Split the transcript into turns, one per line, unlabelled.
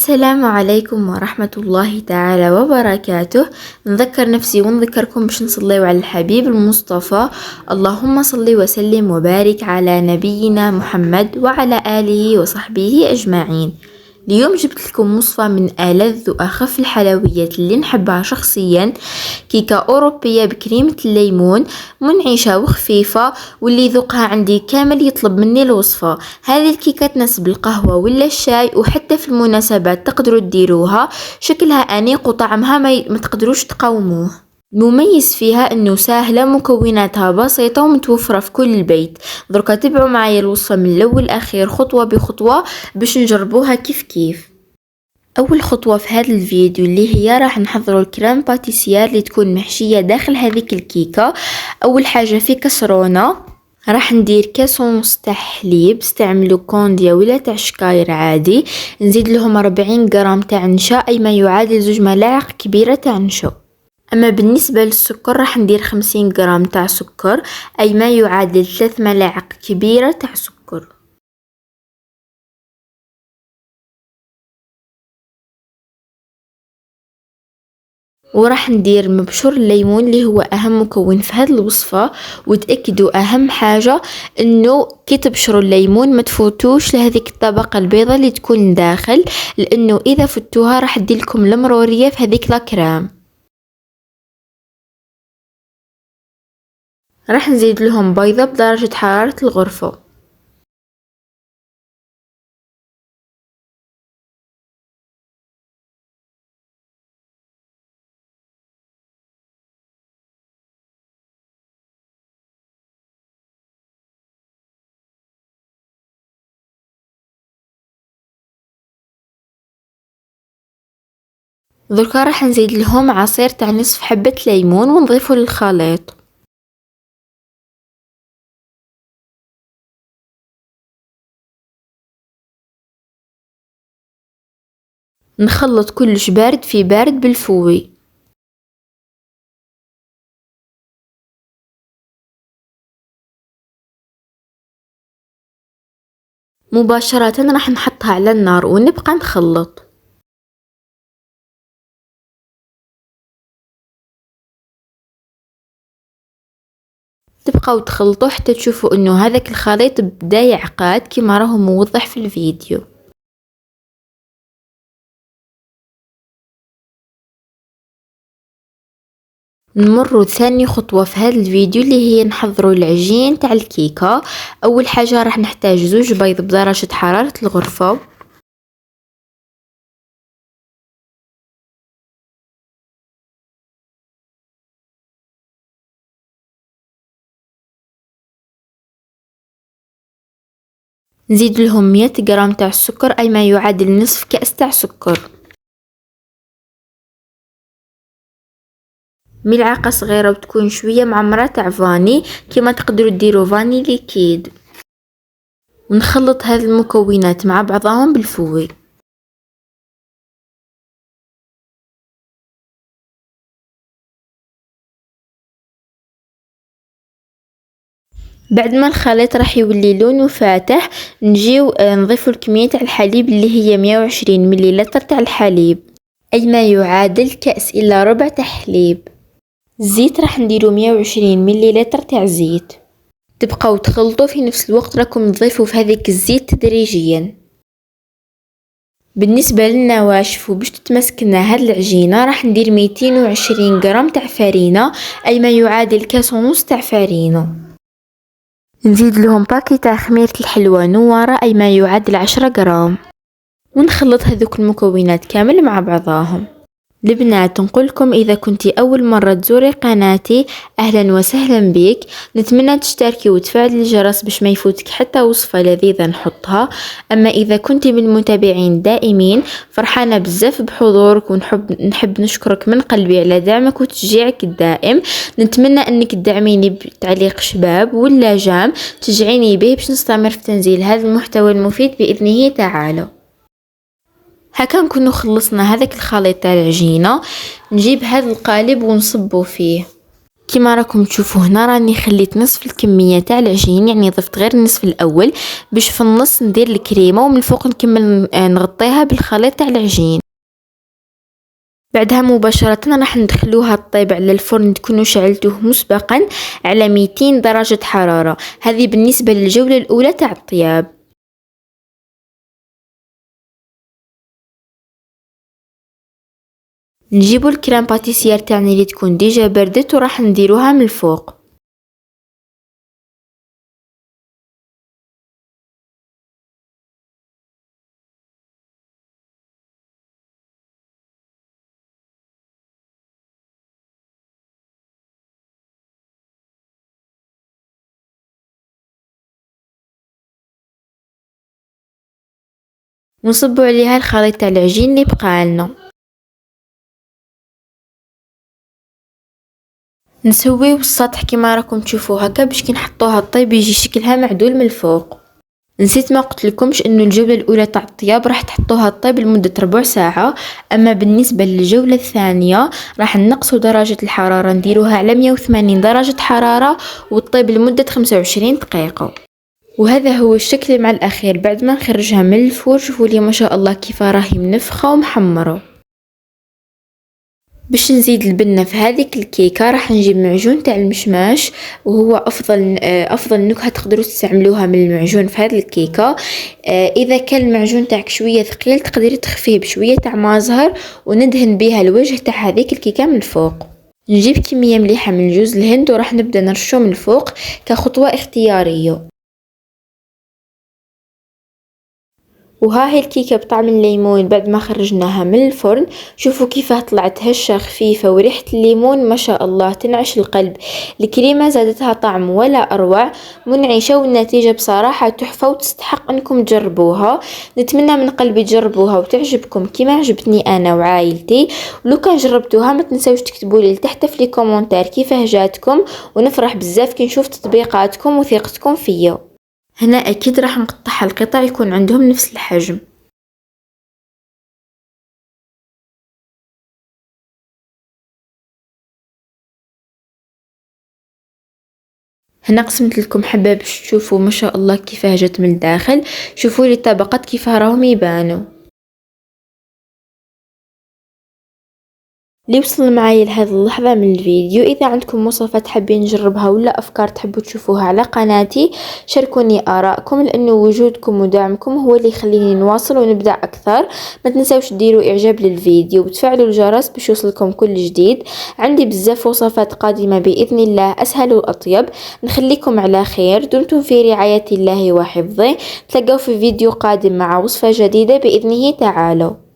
السلام عليكم ورحمة الله تعالى وبركاته. نذكر نفسي ونذكركم باش نصليو على الحبيب المصطفى. اللهم صل وسلم وبارك على نبينا محمد وعلى آله وصحبه أجمعين. اليوم جبت لكم وصفة من ألذ وأخف الحلويات اللي نحبها شخصيا، كيكة أوروبية بكريمة الليمون، منعشة وخفيفة، واللي ذوقها عندي كامل يطلب مني الوصفة. هذه الكيكة تناسب القهوة ولا الشاي، وحتى في المناسبات تقدروا تديروها. شكلها أنيق وطعمها ما تقدروش تقاوموه. المميز فيها انه سهلة، مكوناتها بسيطة ومتوفرة في كل البيت. دركا تبعوا معايا الوصفة من الاول الاخير خطوة بخطوة باش نجربوها كيف كيف. اول خطوة في هذا الفيديو اللي هي راح نحضروا الكريم باتيسير اللي تكون محشية داخل هذيك الكيكة. اول حاجة في كسرونة راح ندير كاس ونص تاع حليب، استعملوا كونديا ولا تاع شكاير عادي. نزيد لهم 40 غرام تاع نشا، اي ما يعادل 2 ملاعق كبيرة تاع نشا. اما بالنسبة للسكر راح ندير 50 غرام تاع سكر، اي ما يعادل 3 ملاعق كبيرة تاع سكر. وراح ندير مبشور الليمون اللي هو اهم مكون في هذه الوصفة. وتأكدوا اهم حاجة انه كي تبشروا الليمون ما تفوتوش لهذيك الطبقة البيضاء اللي تكون داخل، لانه اذا فتوها راح تدي لكم المرورية في هذيك لاكرام. راح نزيد لهم بيضة بدرجة حرارة الغرفة. دركا راح نزيد لهم عصير تاع نصف حبة ليمون ونضيفه للخليط. نخلط كلش بارد في بارد بالفوي. مباشرة راح نحطها على النار ونبقى نخلط. تبقاو تخلطوا حتى تشوفوا انه هذاك الخليط بدا يعقد كما راهو موضح في الفيديو. نمروا ثاني خطوة في هذا الفيديو اللي هي نحضروا العجين تاع الكيكة. اول حاجة راح نحتاج 2 بيض بدرجة حرارة الغرفة، نزيد لهم 100 غرام تاع السكر، اي ما يعادل نصف كأس تاع سكر. ملعقة صغيرة وتكون شوية معمرة تاع فاني، كما تقدروا ديروا فاني ليكيد. ونخلط هذه المكونات مع بعضهم بالفوي. بعد ما الخليط راح يولي لونه فاتح، نجيو نضيفوا الكمية تاع الحليب اللي هي 120 مليلتر تاع الحليب، اي ما يعادل كأس الا ربع تاع حليب. الزيت راح نديرو 120 مليلتر تاع زيت. تبقاو تخلطوا في نفس الوقت راكم تضيفوا في هذيك الزيت تدريجيا. بالنسبة للنواشف وباش تتمسكنا هاد العجينة راح ندير 220 غرام تاع فرينة، اي ما يعادل كاس ونص تاع فرينة. نزيد لهم باكي تاع خميرة الحلوى نوارة، اي ما يعادل 10 غرام. ونخلط هذوك المكونات كامل مع بعضاهم. البنات نقولكم اذا كنتي اول مرة تزوري قناتي اهلا وسهلا بك. نتمنى تشتركي وتفعلي الجرس باش ما يفوتك حتى وصفة لذيذة نحطها. اما اذا كنتي من المتابعين الدائمين فرحانة بزاف بحضورك، ونحب نشكرك من قلبي على دعمك وتشجيعك الدائم. نتمنى انك تدعميني بتعليق شباب ولا جام تشجعيني به باش نستمر في تنزيل هذا المحتوى المفيد باذنه تعالى. هكا نكونوا خلصنا هذاك الخليط تاع العجينة. نجيب هذا القالب ونصبه فيه. كما راكم تشوفوا هنا راني خليت نصف الكمية تاع العجين، يعني ضفت غير النصف الاول باش في النص ندير الكريمة ومن الفوق نكمل نغطيها بالخليط تاع العجين. بعدها مباشرة راح ندخلوها الطيب على الفرن تكونوا شعلتوه مسبقا على 200 درجة حرارة. هذه بالنسبة للجولة الأولى تاع الطياب. نجيبوا الكريم باتيسير تاعنا اللي تكون ديجا بردت وراح نديروها من الفوق. ونصبوا عليها الخليط تاع العجين اللي بقالنا. نسويو السطح كما راكم تشوفوا هكا باش كي نحطوها الطيب يجي شكلها معدول من الفوق. نسيت ما قلت لكمش انه الجوله الاولى تاع الطياب راح تحطوها الطيب لمده ربع ساعه، اما بالنسبه للجوله الثانيه راح نقصوا درجه الحراره نديروها على 180 درجه حراره والطيب لمده 25 دقيقه. وهذا هو الشكل مع الاخير بعد ما نخرجها من الفور. شوفوا لي ما شاء الله كيف راهي منفخه ومحمره. باش نزيد البنه في هذيك الكيكه راح نجيب معجون تاع المشماش، وهو افضل نكهه تقدروا تستعملوها من المعجون في هذه الكيكه. اذا كان المعجون تاعك شويه ثقيل تقدري تخفيه بشويه تاع ما زهر وندهن بها الوجه تاع هذيك الكيكه من الفوق. نجيب كميه مليحه من جوز الهند وراح نبدا نرشو من الفوق كخطوه اختياريه. وها هي الكيكه بطعم الليمون بعد ما خرجناها من الفرن. شوفوا كيفاه طلعت هشه خفيفه وريحه الليمون ما شاء الله تنعش القلب. الكريمه زادتها طعم ولا اروع، منعشه والنتيجه بصراحه تحفه وتستحق انكم تجربوها. نتمنى من قلبي تجربوها وتعجبكم كما عجبتني انا وعائلتي. ولو كان جربتوها ما تنسوش تكتبوا لي لتحت في لي كومونتير كيفاه جاتكم، ونفرح بزاف كي نشوف تطبيقاتكم وثقتكم فيا. هنا اكيد راح نقطعها القطع يكون عندهم نفس الحجم. هنا قسمت لكم حبة باش تشوفوا ما شاء الله كيفاه جات من الداخل. شوفوا لي الطبقات كيفاه راهم يبانوا. اللي وصل معايا لهذه اللحظة من الفيديو، إذا عندكم وصفات حابين نجربها ولا أفكار تحبوا تشوفوها على قناتي شاركوني آراءكم، لأنه وجودكم ودعمكم هو اللي يخليني نواصل ونبدع أكثر. ما تنسوش ديروا إعجاب للفيديو وتفعلوا الجرس باش يوصلكم كل جديد. عندي بزاف وصفات قادمة بإذن الله أسهل وأطيب. نخليكم على خير، دمتم في رعاية الله وحفظه. تلقوا في فيديو قادم مع وصفة جديدة بإذنه تعالى.